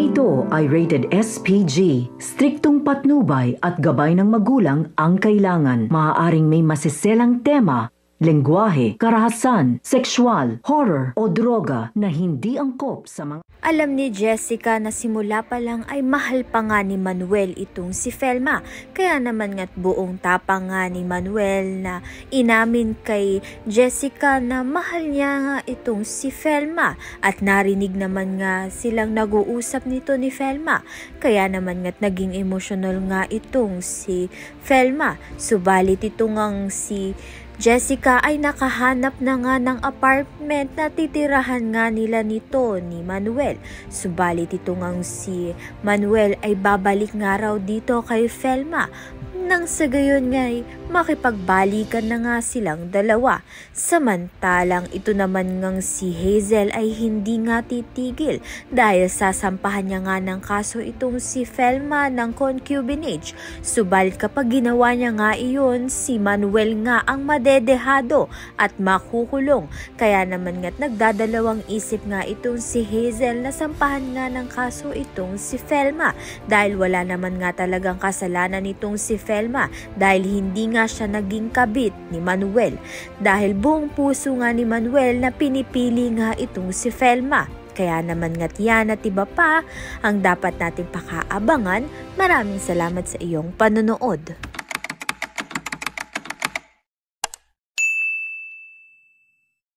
ito ay rated SPG. Striktong patnubay at gabay ng magulang ang kailangan. Maaaring may masiselang tema, lengguwahe, karahasan, sexual, horror o droga na hindi angkop sa mga... Alam ni Jessica na simula pa lang ay mahal pa nga ni Manuel itong si Felma. Kaya naman nga't buong tapang nga ni Manuel na inamin kay Jessica na mahal niya nga itong si Felma. At narinig naman nga silang nag-uusap nito ni Felma. Kaya naman nga't naging emotional nga itong si Felma. Subalit itong ang si Jessica ay nakahanap na nga ng apartment na titirahan nga nila nito ni Manuel. Subalit ito ngang si Manuel ay babalik nga raw dito kay Felma. Nang sa gayon nga'y makipagbalikan na nga silang dalawa. Samantalang ito naman ngang si Hazel ay hindi nga titigil dahil sasampahan niya nga ng kaso itong si Felma ng concubinage. Subalit kapag ginawa niya nga iyon, si Manuel nga ang madedehado at makukulong. Kaya naman nga't nagdadalawang isip nga itong si Hazel na sampahan nga ng kaso itong si Felma dahil wala naman nga talagang kasalanan itong si Felma dahil hindi nga siya naging kabit ni Manuel. Dahil buong puso nga ni Manuel na pinipili nga itong si Felma. Kaya naman nga't yan at iba pa ang dapat nating pakaabangan. Maraming salamat sa iyong panonood.